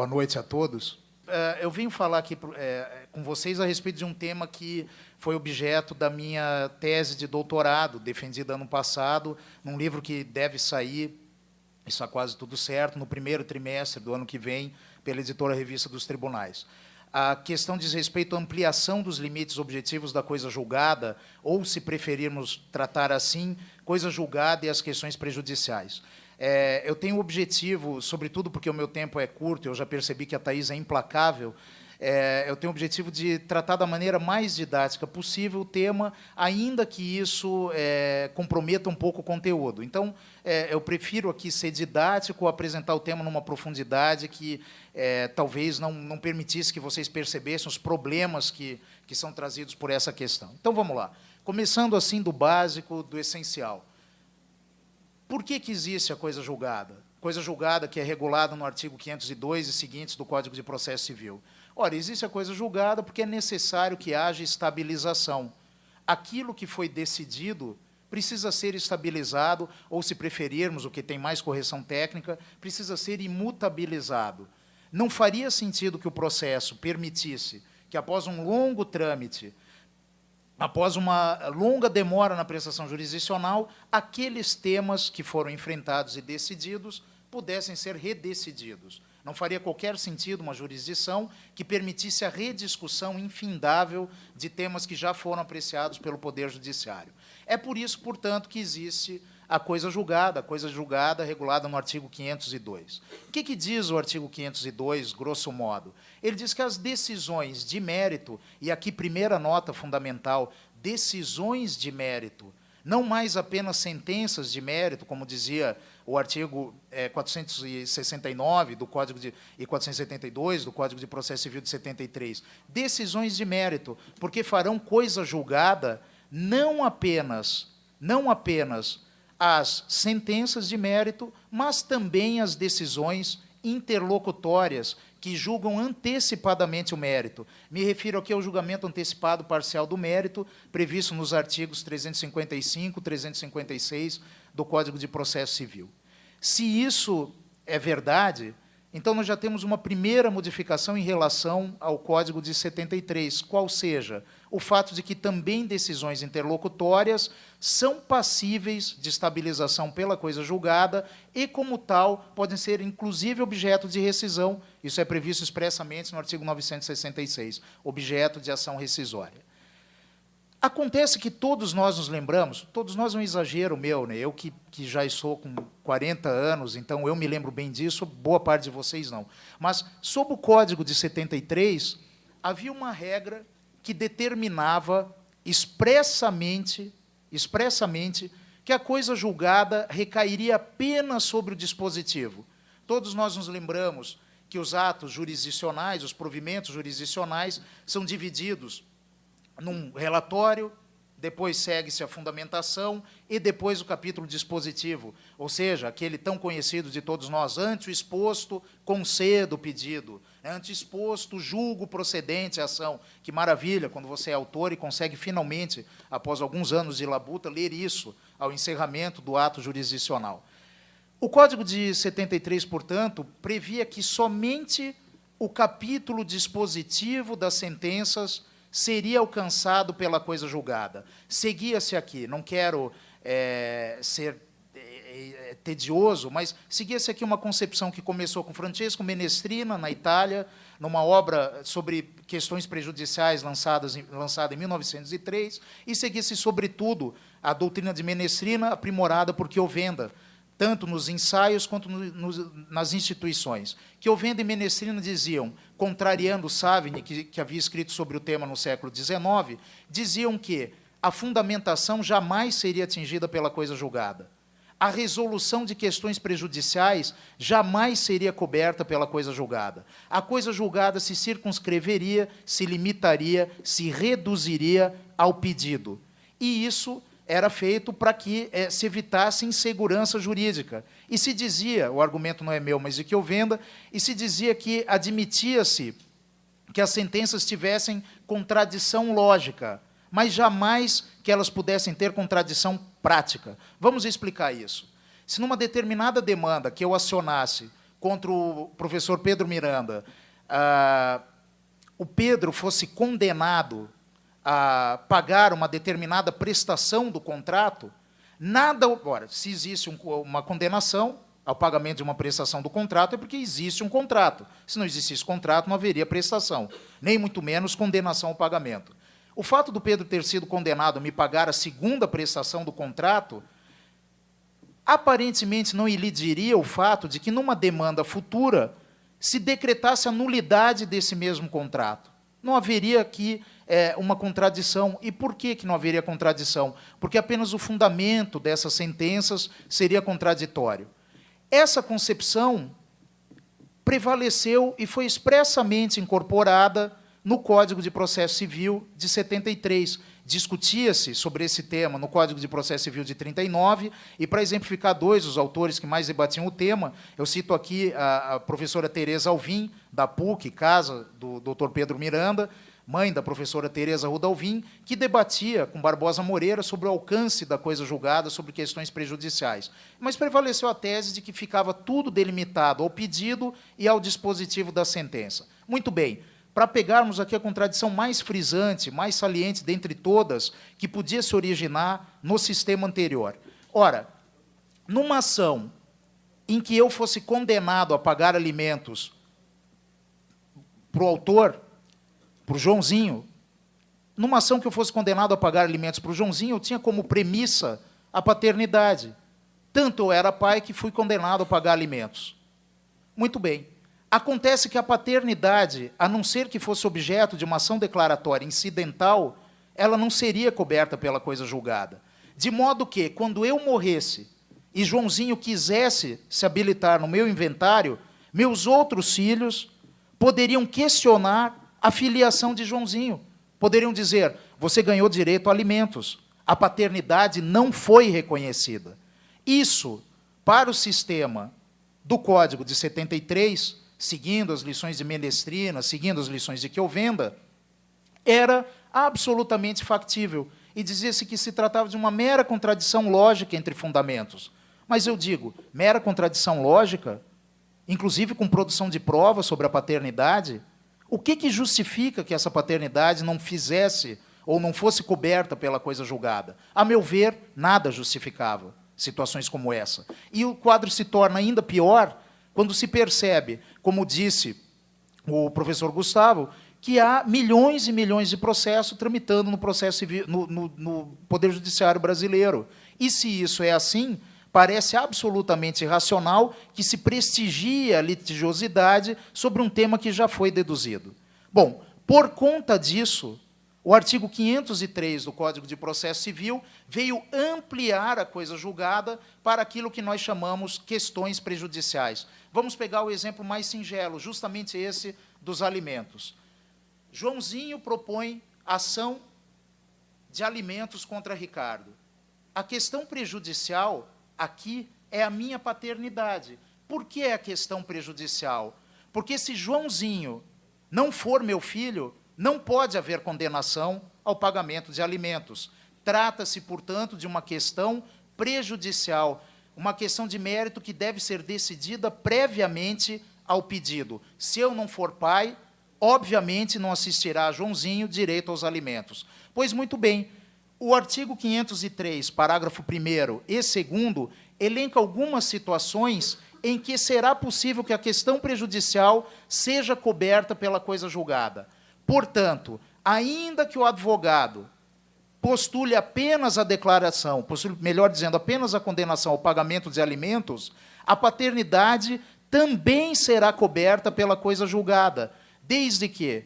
Boa noite a todos. Eu vim falar aqui com vocês a respeito de um tema que foi objeto da minha tese de doutorado, defendida ano passado, num livro que deve sair, está quase tudo certo, no primeiro trimestre do ano que vem, pela editora Revista dos Tribunais. A questão diz respeito à ampliação dos limites objetivos da coisa julgada, ou, se preferirmos tratar assim, coisa julgada e as questões prejudiciais. Eu tenho o objetivo, sobretudo porque o meu tempo é curto, eu já percebi que a Thaís é implacável, eu tenho o objetivo de tratar da maneira mais didática possível o tema, ainda que isso comprometa um pouco o conteúdo. Então, eu prefiro aqui ser didático, apresentar o tema numa profundidade que talvez não permitisse que vocês percebessem os problemas que são trazidos por essa questão. Então, vamos lá. Começando assim do básico, do essencial. Por que existe a coisa julgada? Coisa julgada que é regulada no artigo 502 e seguintes do Código de Processo Civil. Ora, existe a coisa julgada porque é necessário que haja estabilização. Aquilo que foi decidido precisa ser estabilizado, ou, se preferirmos, o que tem mais correção técnica, precisa ser imutabilizado. Não faria sentido que o processo permitisse que, após um longo trâmite, após uma longa demora na prestação jurisdicional, aqueles temas que foram enfrentados e decididos pudessem ser redecididos. Não faria qualquer sentido uma jurisdição que permitisse a rediscussão infindável de temas que já foram apreciados pelo Poder Judiciário. É por isso, portanto, que existe a coisa julgada regulada no artigo 502. O que diz o artigo 502, grosso modo? Ele diz que as decisões de mérito, e aqui primeira nota fundamental, decisões de mérito, não mais apenas sentenças de mérito, como dizia o artigo 469 do Código e 472 do Código de Processo Civil de 73, decisões de mérito, porque farão coisa julgada não apenas as sentenças de mérito, mas também as decisões interlocutórias que julgam antecipadamente o mérito. Me refiro aqui ao julgamento antecipado parcial do mérito, previsto nos artigos 355 e 356 do Código de Processo Civil. Se isso é verdade, então nós já temos uma primeira modificação em relação ao Código de 73, qual seja o fato de que também decisões interlocutórias são passíveis de estabilização pela coisa julgada e, como tal, podem ser, inclusive, objeto de rescisão. Isso é previsto expressamente no artigo 966, objeto de ação rescisória. Acontece que todos nós nos lembramos, todos nós é um exagero meu, né? Eu que já estou com 40 anos, então eu me lembro bem disso, boa parte de vocês não. Mas, sob o Código de 73, havia uma regra que determinava expressamente que a coisa julgada recairia apenas sobre o dispositivo. Todos nós nos lembramos que os atos jurisdicionais, os provimentos jurisdicionais, são divididos num relatório, depois segue-se a fundamentação e depois o capítulo dispositivo, ou seja, aquele tão conhecido de todos nós, ante o exposto, concedo o pedido, ante o exposto, julgo procedente a ação. Que maravilha quando você é autor e consegue finalmente, após alguns anos de labuta, ler isso ao encerramento do ato jurisdicional. O Código de 73, portanto, previa que somente o capítulo dispositivo das sentenças seria alcançado pela coisa julgada. Seguia-se aqui, não quero ser tedioso, mas seguia-se aqui uma concepção que começou com Francesco Menestrina, na Itália, numa obra sobre questões prejudiciais lançada em 1903, e seguia-se, sobretudo, a doutrina de Menestrina, aprimorada por Chiovenda, tanto nos ensaios quanto nas instituições. Chiovenda e Menestrina diziam, contrariando Savigny, que havia escrito sobre o tema no século XIX, diziam que a fundamentação jamais seria atingida pela coisa julgada. A resolução de questões prejudiciais jamais seria coberta pela coisa julgada. A coisa julgada se circunscreveria, se limitaria, se reduziria ao pedido. E isso era feito para que se evitasse insegurança jurídica. E se dizia, o argumento não é meu, mas de Chiovenda, e se dizia que admitia-se que as sentenças tivessem contradição lógica, mas jamais que elas pudessem ter contradição prática. Vamos explicar isso. Se numa determinada demanda que eu acionasse contra o professor Pedro Miranda, o Pedro fosse condenado a pagar uma determinada prestação do contrato, nada... Ora, se existe uma condenação ao pagamento de uma prestação do contrato, é porque existe um contrato. Se não existisse contrato, não haveria prestação, nem muito menos condenação ao pagamento. O fato do Pedro ter sido condenado a me pagar a segunda prestação do contrato, aparentemente não elidiria o fato de que, numa demanda futura, se decretasse a nulidade desse mesmo contrato. Não haveria aqui uma contradição. E por que não haveria contradição? Porque apenas o fundamento dessas sentenças seria contraditório. Essa concepção prevaleceu e foi expressamente incorporada no Código de Processo Civil de 73. Discutia-se sobre esse tema no Código de Processo Civil de 39, e, para exemplificar dois dos autores que mais debatiam o tema, eu cito aqui a professora Tereza Alvim, da PUC, casa do Dr. Pedro Miranda, mãe da professora Tereza Arruda Alvim, que debatia com Barbosa Moreira sobre o alcance da coisa julgada sobre questões prejudiciais. Mas prevaleceu a tese de que ficava tudo delimitado ao pedido e ao dispositivo da sentença. Muito bem. Para pegarmos aqui a contradição mais frisante, mais saliente dentre todas, que podia se originar no sistema anterior. Ora, numa ação em que eu fosse condenado a pagar alimentos para o autor, para o Joãozinho, numa ação que eu fosse condenado a pagar alimentos para o Joãozinho, eu tinha como premissa a paternidade. Tanto eu era pai que fui condenado a pagar alimentos. Muito bem. Acontece que a paternidade, a não ser que fosse objeto de uma ação declaratória incidental, ela não seria coberta pela coisa julgada. De modo que, quando eu morresse e Joãozinho quisesse se habilitar no meu inventário, meus outros filhos poderiam questionar a filiação de Joãozinho. Poderiam dizer, você ganhou direito a alimentos. A paternidade não foi reconhecida. Isso, para o sistema do Código de 73, seguindo as lições de Menestrina, seguindo as lições de Keovenda, era absolutamente factível. E dizia-se que se tratava de uma mera contradição lógica entre fundamentos. Mas eu digo, mera contradição lógica, inclusive com produção de provas sobre a paternidade, o que justifica que essa paternidade não fizesse ou não fosse coberta pela coisa julgada? A meu ver, nada justificava situações como essa. E o quadro se torna ainda pior quando se percebe, como disse o professor Gustavo, que há milhões e milhões de processos tramitando no processo civil, no Poder Judiciário brasileiro. E se isso é assim, parece absolutamente irracional que se prestigie a litigiosidade sobre um tema que já foi deduzido. Bom, por conta disso, o artigo 503 do Código de Processo Civil veio ampliar a coisa julgada para aquilo que nós chamamos questões prejudiciais. Vamos pegar o exemplo mais singelo, justamente esse dos alimentos. Joãozinho propõe ação de alimentos contra Ricardo. A questão prejudicial aqui é a minha paternidade. Por que é a questão prejudicial? Porque se Joãozinho não for meu filho, não pode haver condenação ao pagamento de alimentos. Trata-se, portanto, de uma questão prejudicial, uma questão de mérito que deve ser decidida previamente ao pedido. Se eu não for pai, obviamente não assistirá a Joãozinho direito aos alimentos. Pois muito bem, o artigo 503, parágrafo 1º e 2º, elenca algumas situações em que será possível que a questão prejudicial seja coberta pela coisa julgada. Portanto, ainda que o advogado postule apenas a declaração, melhor dizendo, apenas a condenação ao pagamento de alimentos, a paternidade também será coberta pela coisa julgada, desde que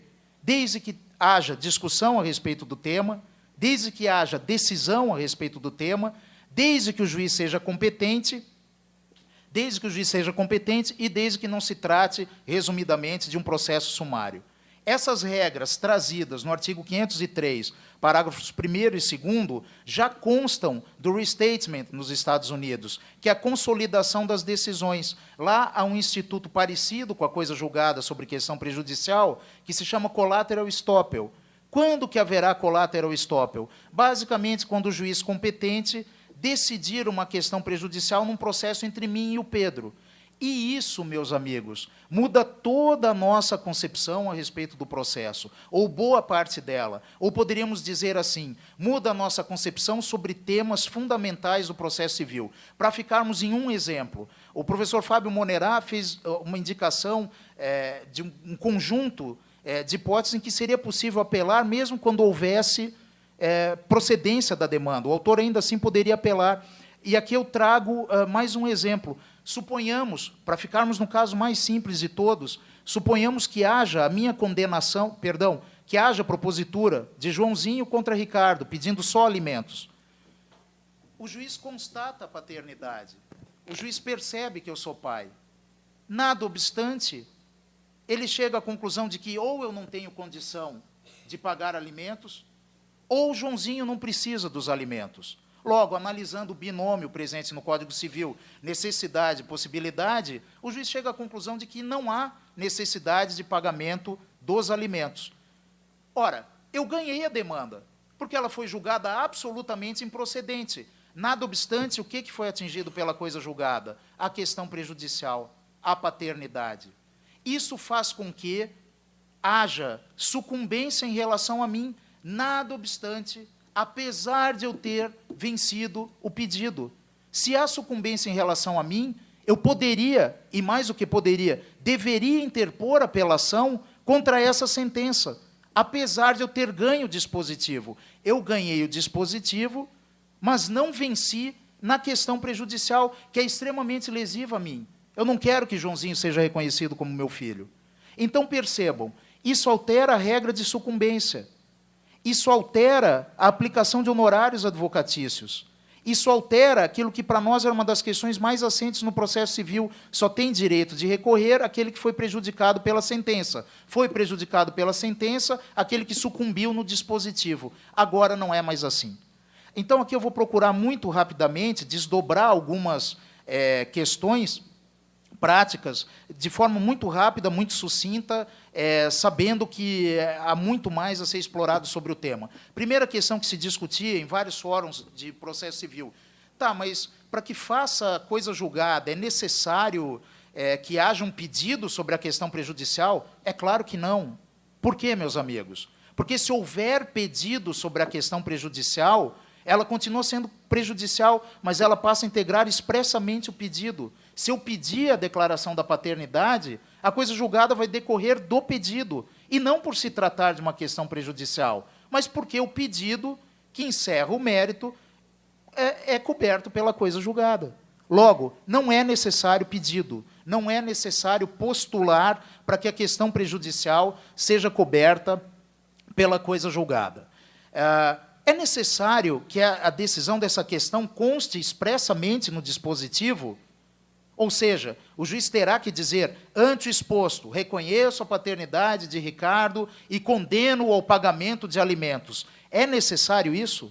haja discussão a respeito do tema, desde que haja decisão a respeito do tema, desde que o juiz seja competente, e desde que não se trate, resumidamente, de um processo sumário. Essas regras trazidas no artigo 503, parágrafos 1º e 2º, já constam do restatement nos Estados Unidos, que é a consolidação das decisões. Lá há um instituto parecido com a coisa julgada sobre questão prejudicial, que se chama collateral estoppel. Quando que haverá collateral estoppel? Basicamente, quando o juiz competente decidir uma questão prejudicial num processo entre mim e o Pedro. E isso, meus amigos, muda toda a nossa concepção a respeito do processo, ou boa parte dela. Ou poderíamos dizer assim, muda a nossa concepção sobre temas fundamentais do processo civil. Para ficarmos em um exemplo, o professor Fábio Monerá fez uma indicação de um conjunto de hipóteses em que seria possível apelar, mesmo quando houvesse procedência da demanda. O autor ainda assim poderia apelar. E aqui eu trago mais um exemplo. Suponhamos, para ficarmos no caso mais simples de todos, suponhamos que haja a minha condenação, perdão, que haja propositura de Joãozinho contra Ricardo, pedindo só alimentos. O juiz constata a paternidade. O juiz percebe que eu sou pai. Nada obstante, ele chega à conclusão de que ou eu não tenho condição de pagar alimentos, ou Joãozinho não precisa dos alimentos. Logo, analisando o binômio presente no Código Civil, necessidade e possibilidade, o juiz chega à conclusão de que não há necessidade de pagamento dos alimentos. Ora, eu ganhei a demanda, porque ela foi julgada absolutamente improcedente. Nada obstante, o que foi atingido pela coisa julgada? A questão prejudicial, a paternidade. Isso faz com que haja sucumbência em relação a mim, nada obstante, apesar de eu ter vencido o pedido. Se há sucumbência em relação a mim, eu poderia, e mais do que poderia, deveria interpor apelação contra essa sentença, apesar de eu ter ganho o dispositivo. Eu ganhei o dispositivo, mas não venci na questão prejudicial, que é extremamente lesiva a mim. Eu não quero que Joãozinho seja reconhecido como meu filho. Então, percebam, isso altera a regra de sucumbência. Isso altera a aplicação de honorários advocatícios. Isso altera aquilo que para nós era uma das questões mais assentes no processo civil. Só tem direito de recorrer aquele que foi prejudicado pela sentença. Foi prejudicado pela sentença aquele que sucumbiu no dispositivo. Agora não é mais assim. Então, aqui eu vou procurar muito rapidamente desdobrar algumas questões práticas, de forma muito rápida, muito sucinta, sabendo que há muito mais a ser explorado sobre o tema. Primeira questão que se discutia em vários fóruns de processo civil. Tá, mas para que faça coisa julgada, é necessário que haja um pedido sobre a questão prejudicial? É claro que não. Por quê, meus amigos? Porque se houver pedido sobre a questão prejudicial, ela continua sendo prejudicial, mas ela passa a integrar expressamente o pedido. Se eu pedir a declaração da paternidade, a coisa julgada vai decorrer do pedido, e não por se tratar de uma questão prejudicial, mas porque o pedido, que encerra o mérito, é coberto pela coisa julgada. Logo, não é necessário pedido, não é necessário postular para que a questão prejudicial seja coberta pela coisa julgada. É necessário que a decisão dessa questão conste expressamente no dispositivo, ou seja, o juiz terá que dizer, ante o exposto, reconheço a paternidade de Ricardo e condeno-o ao pagamento de alimentos. É necessário isso?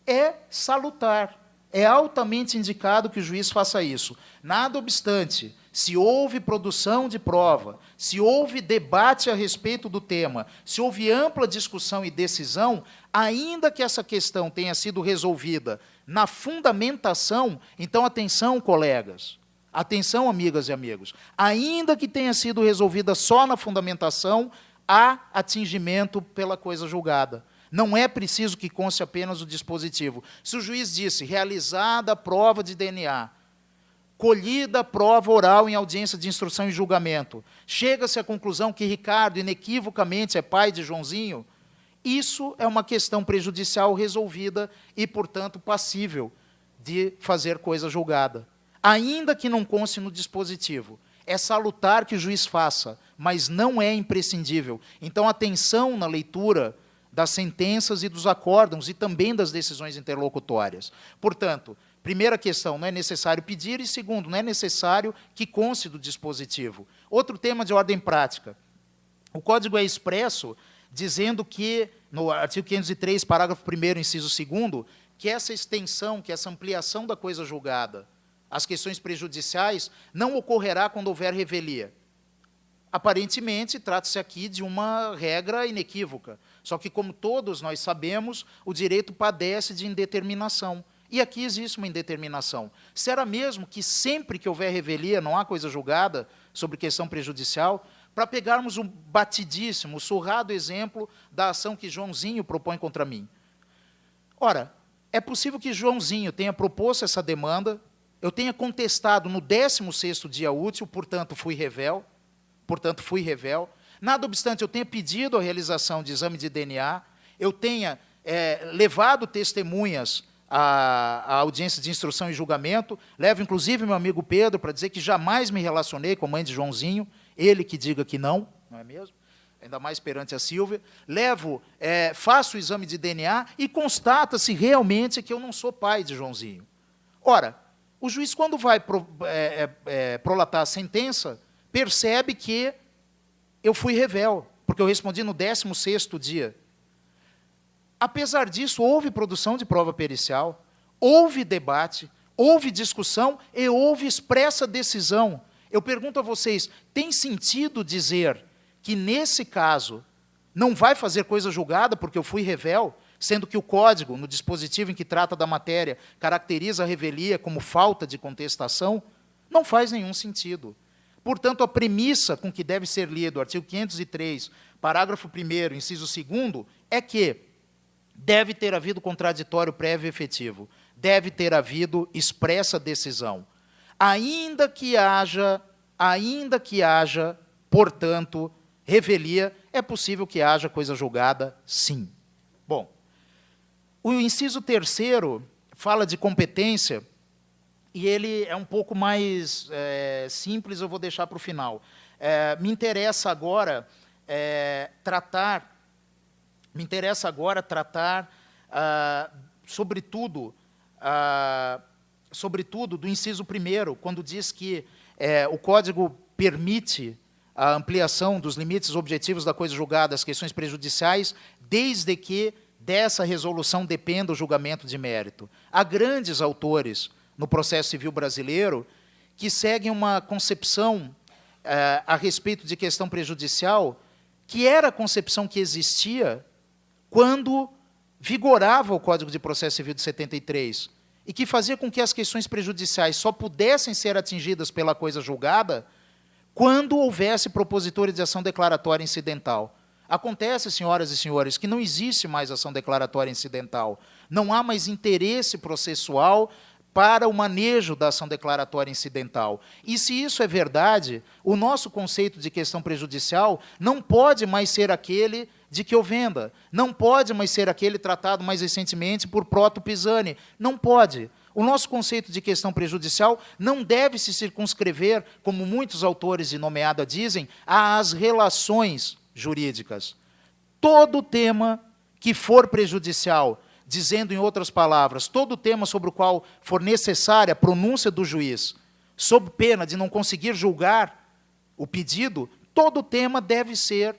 É salutar, é altamente indicado que o juiz faça isso. Nada obstante, se houve produção de prova, se houve debate a respeito do tema, se houve ampla discussão e decisão, ainda que essa questão tenha sido resolvida na fundamentação, então atenção, colegas, atenção, amigas e amigos, ainda que tenha sido resolvida só na fundamentação, há atingimento pela coisa julgada. Não é preciso que conste apenas o dispositivo. Se o juiz disse, realizada a prova de DNA, colhida a prova oral em audiência de instrução e julgamento, chega-se à conclusão que Ricardo inequivocamente é pai de Joãozinho, isso é uma questão prejudicial resolvida e, portanto, passível de fazer coisa julgada. Ainda que não conste no dispositivo, é salutar que o juiz faça, mas não é imprescindível. Então, atenção na leitura das sentenças e dos acórdãos e também das decisões interlocutórias. Portanto, primeira questão, não é necessário pedir, e segundo, não é necessário que conste do dispositivo. Outro tema de ordem prática. O Código é expresso dizendo que, no artigo 503, parágrafo 1º, inciso 2º, que essa extensão, que essa ampliação da coisa julgada às questões prejudiciais não ocorrerá quando houver revelia. Aparentemente, trata-se aqui de uma regra inequívoca. Só que, como todos nós sabemos, o direito padece de indeterminação. E aqui existe uma indeterminação. Será mesmo que sempre que houver revelia não há coisa julgada sobre questão prejudicial? Para pegarmos um batidíssimo, surrado exemplo da ação que Joãozinho propõe contra mim. Ora, é possível que Joãozinho tenha proposto essa demanda, eu tenha contestado no 16º dia útil, portanto fui rével, nada obstante eu tenha pedido a realização de exame de DNA, eu tenha levado testemunhas à audiência de instrução e julgamento, levo inclusive meu amigo Pedro para dizer que jamais me relacionei com a mãe de Joãozinho, ele que diga que não é mesmo? Ainda mais perante a Sílvia, faço o exame de DNA e constata-se realmente que eu não sou pai de Joãozinho. Ora, o juiz, quando vai prolatar a sentença, percebe que eu fui rével, porque eu respondi no 16º dia. Apesar disso, houve produção de prova pericial, houve debate, houve discussão e houve expressa decisão. Eu pergunto a vocês, tem sentido dizer que, nesse caso, não vai fazer coisa julgada porque eu fui rével, sendo que o código, no dispositivo em que trata da matéria, caracteriza a revelia como falta de contestação? Não faz nenhum sentido. Portanto, a premissa com que deve ser lido o artigo 503, parágrafo 1º, inciso 2º, é que deve ter havido contraditório prévio e efetivo, deve ter havido expressa decisão. Ainda que haja, portanto, revelia, é possível que haja coisa julgada, sim. Bom, o inciso 3º fala de competência, e ele é um pouco mais simples, eu vou deixar para o final. Me interessa agora tratar, sobretudo, do inciso 1º, quando diz que o Código permite a ampliação dos limites objetivos da coisa julgada às questões prejudiciais, desde que dessa resolução dependa o julgamento de mérito. Há grandes autores no processo civil brasileiro que seguem uma concepção a respeito de questão prejudicial, que era a concepção que existia quando vigorava o Código de Processo Civil de 73, e que fazia com que as questões prejudiciais só pudessem ser atingidas pela coisa julgada quando houvesse propositura de ação declaratória incidental. Acontece, senhoras e senhores, que não existe mais ação declaratória incidental. Não há mais interesse processual para o manejo da ação declaratória incidental. E, se isso é verdade, o nosso conceito de questão prejudicial não pode mais ser aquele de que eu venda, não pode mais ser aquele tratado mais recentemente por Proto Pisani, não pode. O nosso conceito de questão prejudicial não deve se circunscrever, como muitos autores de nomeada dizem, às relações jurídicas. Todo tema que for prejudicial, dizendo em outras palavras, todo tema sobre o qual for necessária a pronúncia do juiz, sob pena de não conseguir julgar o pedido, todo tema deve ser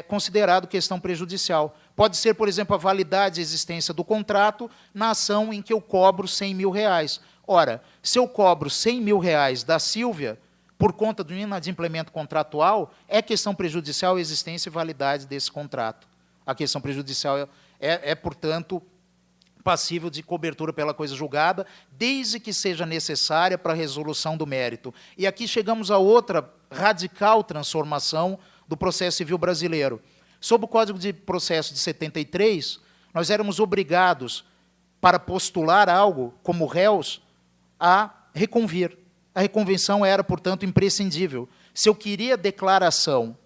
considerado questão prejudicial. Pode ser, por exemplo, a validade e existência do contrato na ação em que eu cobro R$100.000. Ora, se eu cobro R$100.000 da Sílvia, por conta do inadimplemento contratual, é questão prejudicial a existência e validade desse contrato. A questão prejudicial portanto, passível de cobertura pela coisa julgada, desde que seja necessária para a resolução do mérito. E aqui chegamos a outra radical transformação do processo civil brasileiro. Sob o Código de Processo de 73, nós éramos obrigados, para postular algo como réus, a reconvir. A reconvenção era, portanto, imprescindível. Se eu queria declaração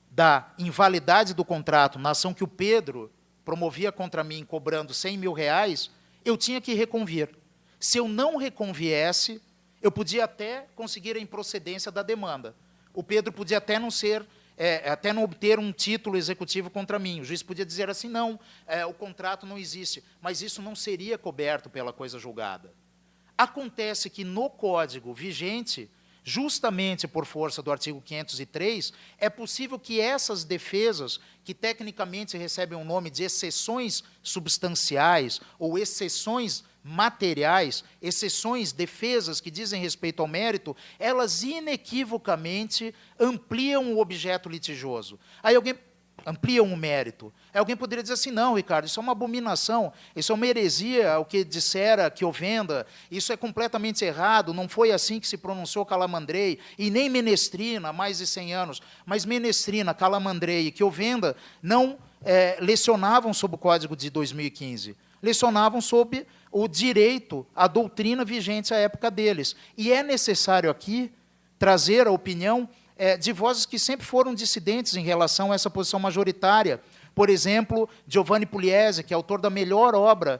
da invalidade do contrato na ação que o Pedro promovia contra mim, cobrando R$100.000, eu tinha que reconvir. Se eu não reconviesse, eu podia até conseguir a improcedência da demanda. O Pedro podia até não obter um título executivo contra mim. O juiz podia dizer assim, não, o contrato não existe, mas isso não seria coberto pela coisa julgada. Acontece que no Código vigente, justamente por força do artigo 503, é possível que essas defesas, que tecnicamente recebem o nome de exceções substanciais ou exceções materiais, exceções, defesas que dizem respeito ao mérito, elas inequivocamente ampliam o objeto litigioso. Aí alguém ampliam o mérito. Aí alguém poderia dizer assim, não, Ricardo, isso é uma abominação, isso é uma heresia, o que dissera Chiovenda, isso é completamente errado, não foi assim que se pronunciou Calamandrei, e nem Menestrina, há mais de 100 anos, mas Menestrina, Calamandrei e Chiovenda não lecionavam sobre o Código de 2015, lecionavam sobre o direito, a doutrina vigente à época deles. E é necessário aqui trazer a opinião de vozes que sempre foram dissidentes em relação a essa posição majoritária. Por exemplo, Giovanni Pugliese, que é autor da melhor obra,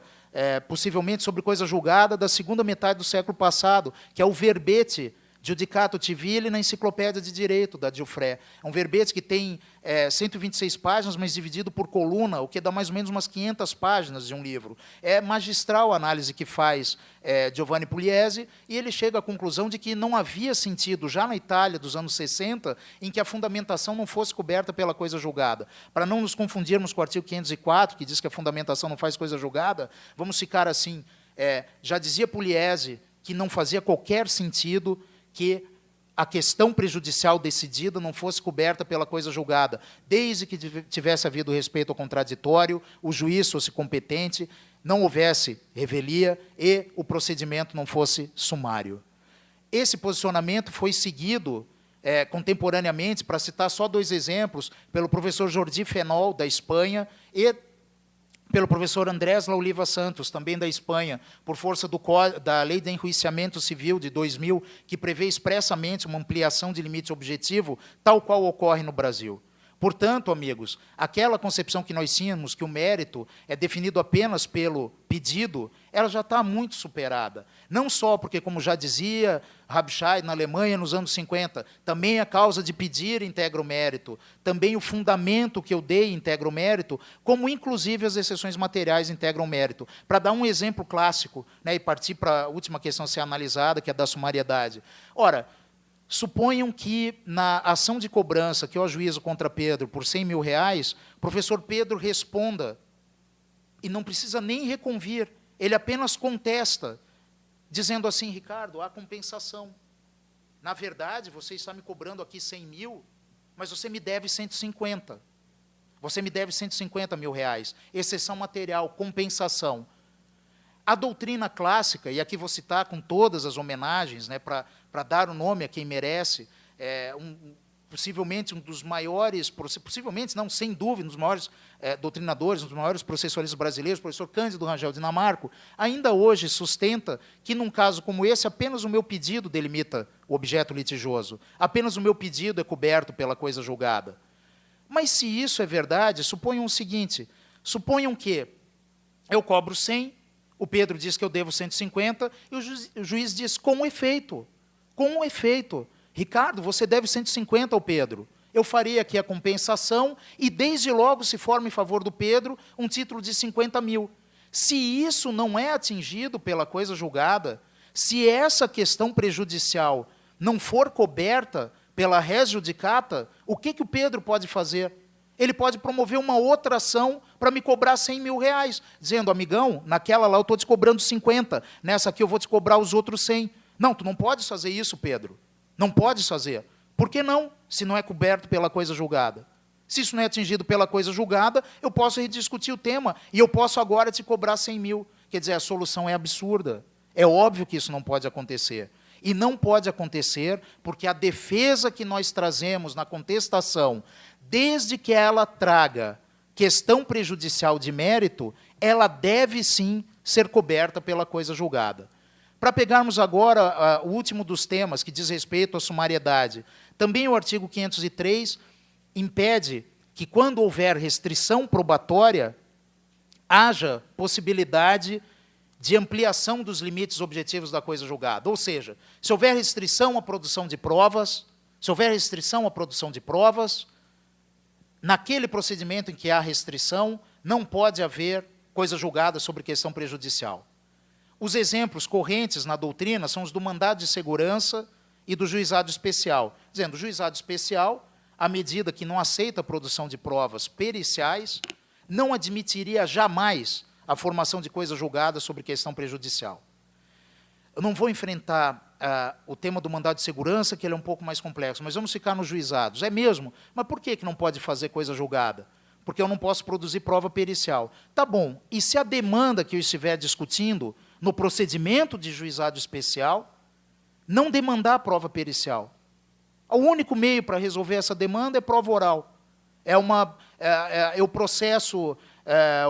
possivelmente sobre coisa julgada, da segunda metade do século passado, que é o verbete Judicato Civile na Enciclopédia de Direito, da Giuffre. É um verbete que tem 126 páginas, mas dividido por coluna, o que dá mais ou menos umas 500 páginas de um livro. É magistral a análise que faz Giovanni Pugliese, e ele chega à conclusão de que não havia sentido, já na Itália dos anos 60, em que a fundamentação não fosse coberta pela coisa julgada. Para não nos confundirmos com o artigo 504, que diz que a fundamentação não faz coisa julgada, vamos ficar assim, já dizia Pugliese que não fazia qualquer sentido que a questão prejudicial decidida não fosse coberta pela coisa julgada, desde que tivesse havido respeito ao contraditório, o juiz fosse competente, não houvesse revelia e o procedimento não fosse sumário. Esse posicionamento foi seguido contemporaneamente, para citar só 2 exemplos, pelo professor Jordi Fenol, da Espanha, e pelo professor Andrés Laoliva Santos, também da Espanha, por força da Lei de Enjuiciamento Civil de 2000, que prevê expressamente uma ampliação de limite objetivo, tal qual ocorre no Brasil. Portanto, amigos, aquela concepção que nós tínhamos, que o mérito é definido apenas pelo pedido, ela já está muito superada. Não só porque, como já dizia Rabschai na Alemanha nos anos 50, também a causa de pedir integra o mérito, também o fundamento que eu dei integra o mérito, como inclusive as exceções materiais integram o mérito. Para dar um exemplo clássico, e partir para a última questão a ser analisada, que é a da sumariedade. Ora, suponham que, na ação de cobrança que eu ajuizo contra Pedro por R$100.000, o professor Pedro responda, e não precisa nem reconvir, ele apenas contesta, dizendo assim, Ricardo, há compensação. Na verdade, você está me cobrando aqui 100 mil, mas você me deve 150. Você me deve R$150.000. Exceção material, compensação. A doutrina clássica, e aqui vou citar com todas as homenagens, para dar o nome a quem merece, possivelmente um dos maiores, possivelmente não, sem dúvida, um dos maiores doutrinadores, um dos maiores processualistas brasileiros, o professor Cândido Rangel Dinamarco, ainda hoje sustenta que, num caso como esse, apenas o meu pedido delimita o objeto litigioso, apenas o meu pedido é coberto pela coisa julgada. Mas, se isso é verdade, suponham o seguinte, suponham que eu cobro 100, o Pedro diz que eu devo 150, e o juiz diz, com efeito, Ricardo, você deve 150 ao Pedro. Eu farei aqui a compensação, e desde logo se forma em favor do Pedro um título de 50 mil. Se isso não é atingido pela coisa julgada, se essa questão prejudicial não for coberta pela res judicata, o que o Pedro pode fazer? Ele pode promover uma outra ação para me cobrar R$100.000, dizendo, amigão, naquela lá eu estou te cobrando 50, nessa aqui eu vou te cobrar os outros 100. Não, tu não podes fazer isso, Pedro. Não podes fazer. Por que não, se não é coberto pela coisa julgada? Se isso não é atingido pela coisa julgada, eu posso rediscutir o tema, e eu posso agora te cobrar 100 mil. Quer dizer, a solução é absurda. É óbvio que isso não pode acontecer. E não pode acontecer porque a defesa que nós trazemos na contestação, desde que ela traga questão prejudicial de mérito, ela deve sim ser coberta pela coisa julgada. Para pegarmos agora o último dos temas, que diz respeito à sumariedade, também o artigo 503 impede que, quando houver restrição probatória, haja possibilidade de ampliação dos limites objetivos da coisa julgada. Ou seja, se houver restrição à produção de provas, naquele procedimento em que há restrição, não pode haver coisa julgada sobre questão prejudicial. Os exemplos correntes na doutrina são os do mandado de segurança e do juizado especial. Dizendo, o juizado especial, à medida que não aceita a produção de provas periciais, não admitiria jamais a formação de coisa julgada sobre questão prejudicial. Eu não vou enfrentar o tema do mandado de segurança, que ele é um pouco mais complexo, mas vamos ficar nos juizados. É mesmo? Mas por que não pode fazer coisa julgada? Porque eu não posso produzir prova pericial. Tá bom, e se a demanda que eu estiver discutindo no procedimento de juizado especial não demandar prova pericial? O único meio para resolver essa demanda é prova oral. Eu processo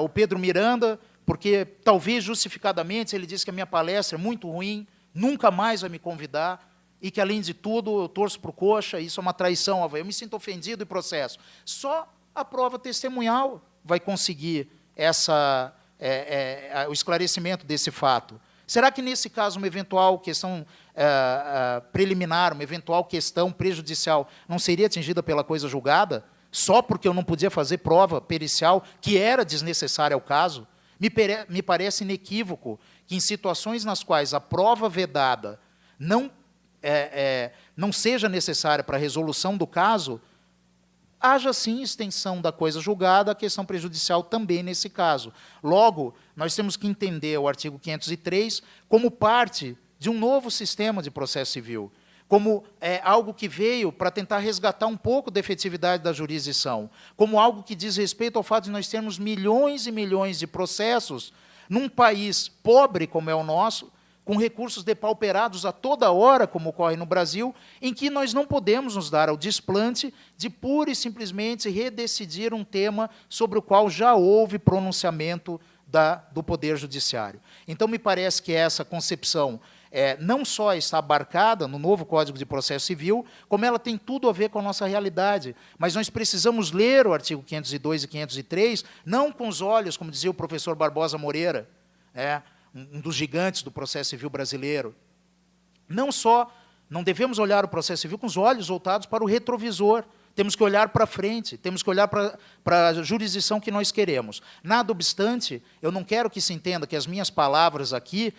o Pedro Miranda, porque talvez justificadamente ele disse que a minha palestra é muito ruim, nunca mais vai me convidar, e que, além de tudo, eu torço para o coxa, isso é uma traição. Eu me sinto ofendido e processo. Só a prova testemunhal vai conseguir o esclarecimento desse fato. Será que, nesse caso, uma eventual questão preliminar, uma eventual questão prejudicial, não seria atingida pela coisa julgada, só porque eu não podia fazer prova pericial, que era desnecessária ao caso? Me parece inequívoco que, em situações nas quais a prova vedada não seja necessária para a resolução do caso, haja, sim, extensão da coisa julgada à questão prejudicial também nesse caso. Logo, nós temos que entender o artigo 503 como parte de um novo sistema de processo civil, como algo que veio para tentar resgatar um pouco da efetividade da jurisdição, como algo que diz respeito ao fato de nós termos milhões e milhões de processos num país pobre como é o nosso, com recursos depauperados a toda hora, como ocorre no Brasil, em que nós não podemos nos dar ao desplante de pura e simplesmente redecidir um tema sobre o qual já houve pronunciamento do Poder Judiciário. Então, me parece que essa concepção não só está abarcada no novo Código de Processo Civil, como ela tem tudo a ver com a nossa realidade. Mas nós precisamos ler o artigo 502 e 503, não com os olhos, como dizia o professor Barbosa Moreira, um dos gigantes do processo civil brasileiro. Não devemos olhar o processo civil com os olhos voltados para o retrovisor, temos que olhar para frente, temos que olhar para a jurisdição que nós queremos. Nada obstante, eu não quero que se entenda que as minhas palavras aqui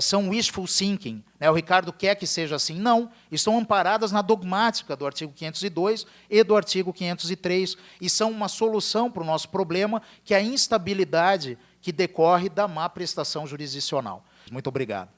são wishful thinking, o Ricardo quer que seja assim. Não, estão amparadas na dogmática do artigo 502 e do artigo 503, e são uma solução para o nosso problema, que é a instabilidade que decorre da má prestação jurisdicional. Muito obrigado.